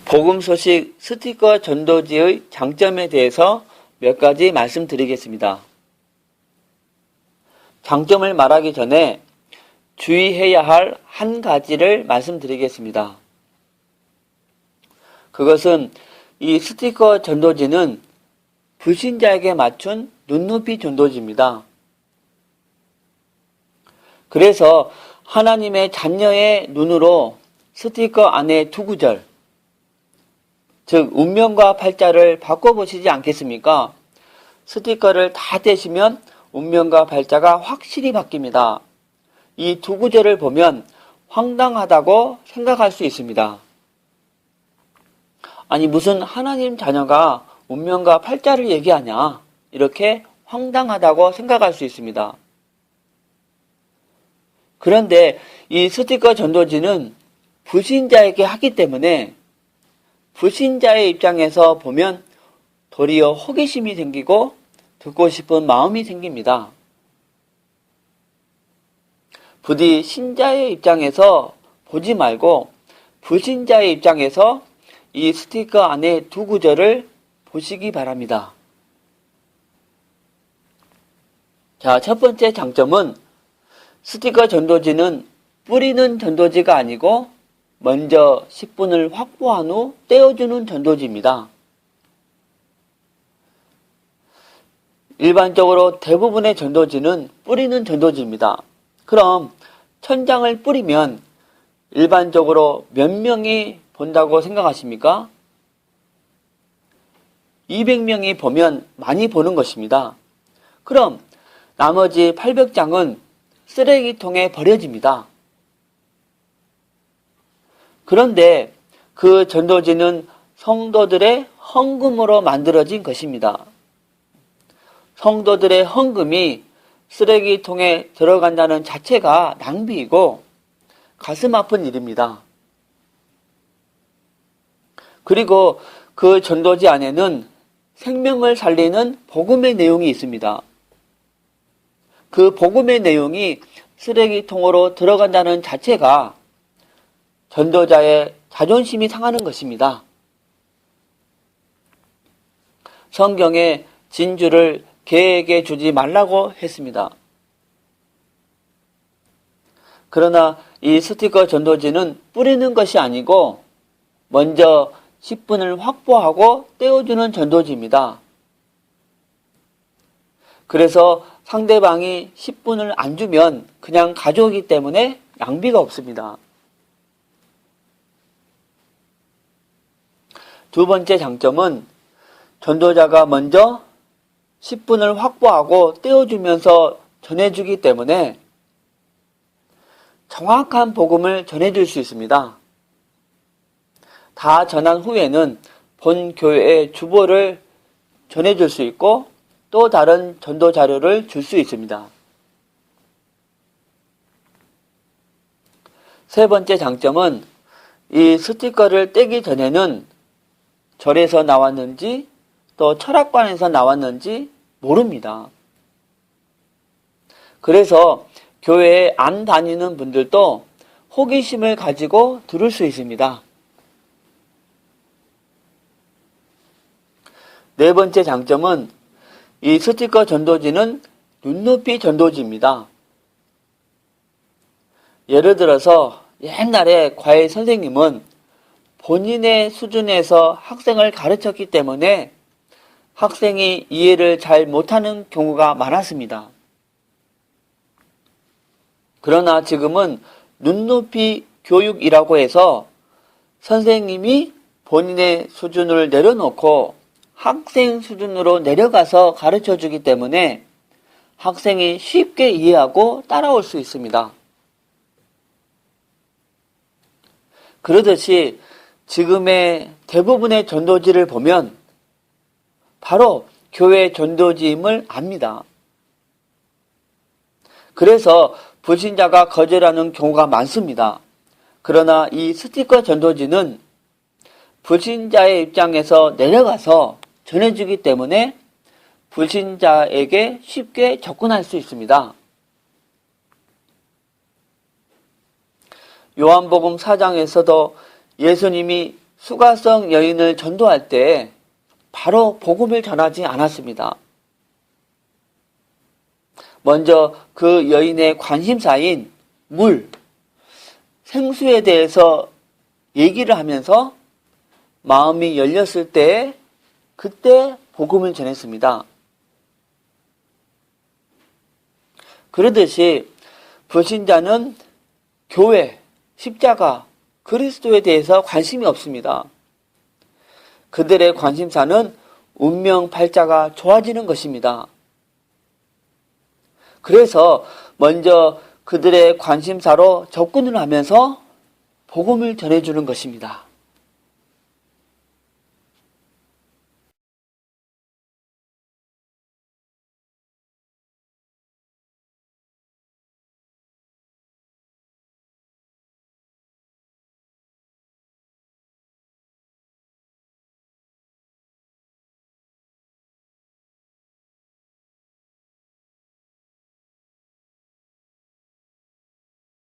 복음 소식 스티커 전도지의 장점에 대해서 몇 가지 말씀드리겠습니다. 장점을 말하기 전에 주의해야 할 한 가지를 말씀드리겠습니다. 그것은 이 스티커 전도지는 불신자에게 맞춘 눈높이 전도지입니다. 그래서 하나님의 자녀의 눈으로 스티커 안에 두 구절, 즉 운명과 팔자를 바꿔보시지 않겠습니까? 스티커를 다 떼시면 운명과 팔자가 확실히 바뀝니다. 이 두 구절을 보면 황당하다고 생각할 수 있습니다. 아니 무슨 하나님 자녀가 운명과 팔자를 얘기하냐, 이렇게 황당하다고 생각할 수 있습니다. 그런데 이 스티커 전도지는 불신자에게 하기 때문에 불신자의 입장에서 보면 도리어 호기심이 생기고 듣고 싶은 마음이 생깁니다. 부디 신자의 입장에서 보지 말고 불신자의 입장에서 이 스티커 안에 두 구절을 보시기 바랍니다. 자, 첫 번째 장점은 스티커 전도지는 뿌리는 전도지가 아니고 먼저 10분을 확보한 후 떼어주는 전도지입니다. 일반적으로 대부분의 전도지는 뿌리는 전도지입니다. 그럼 1000장을 뿌리면 일반적으로 몇 명이 본다고 생각하십니까? 200명이 보면 많이 보는 것입니다. 그럼 나머지 800장은 쓰레기통에 버려집니다. 그런데 그 전도지는 성도들의 헌금으로 만들어진 것입니다. 성도들의 헌금이 쓰레기통에 들어간다는 자체가 낭비이고 가슴 아픈 일입니다. 그리고 그 전도지 안에는 생명을 살리는 복음의 내용이 있습니다. 그 복음의 내용이 쓰레기통으로 들어간다는 자체가 전도자의 자존심이 상하는 것입니다. 성경에 진주를 개에게 주지 말라고 했습니다. 그러나 이 스티커 전도지는 뿌리는 것이 아니고 먼저 10분을 확보하고 떼어주는 전도지입니다. 그래서 상대방이 10분을 안 주면 그냥 가져오기 때문에 낭비가 없습니다. 두 번째 장점은 전도자가 먼저 10분을 확보하고 떼어주면서 전해주기 때문에 정확한 복음을 전해줄 수 있습니다. 다 전한 후에는 본 교회의 주보를 전해줄 수 있고 또 다른 전도 자료를 줄 수 있습니다. 세 번째 장점은 이 스티커를 떼기 전에는 절에서 나왔는지 또 철학관에서 나왔는지 모릅니다. 그래서 교회에 안 다니는 분들도 호기심을 가지고 들을 수 있습니다. 네 번째 장점은 이 스티커 전도지는 눈높이 전도지입니다. 예를 들어서 옛날에 과외 선생님은 본인의 수준에서 학생을 가르쳤기 때문에 학생이 이해를 잘 못하는 경우가 많았습니다. 그러나 지금은 눈높이 교육이라고 해서 선생님이 본인의 수준을 내려놓고 학생 수준으로 내려가서 가르쳐주기 때문에 학생이 쉽게 이해하고 따라올 수 있습니다. 그러듯이 지금의 대부분의 전도지를 보면 바로 교회 전도지임을 압니다. 그래서 불신자가 거절하는 경우가 많습니다. 그러나 이 스티커 전도지는 불신자의 입장에서 내려가서 전해주기 때문에 불신자에게 쉽게 접근할 수 있습니다. 요한복음 4장에서도 예수님이 수가성 여인을 전도할 때 바로 복음을 전하지 않았습니다. 먼저 그 여인의 관심사인 물, 생수에 대해서 얘기를 하면서 마음이 열렸을 때 그때 복음을 전했습니다. 그러듯이 불신자는 교회, 십자가, 그리스도에 대해서 관심이 없습니다. 그들의 관심사는 운명팔자가 좋아지는 것입니다. 그래서 먼저 그들의 관심사로 접근을 하면서 복음을 전해주는 것입니다.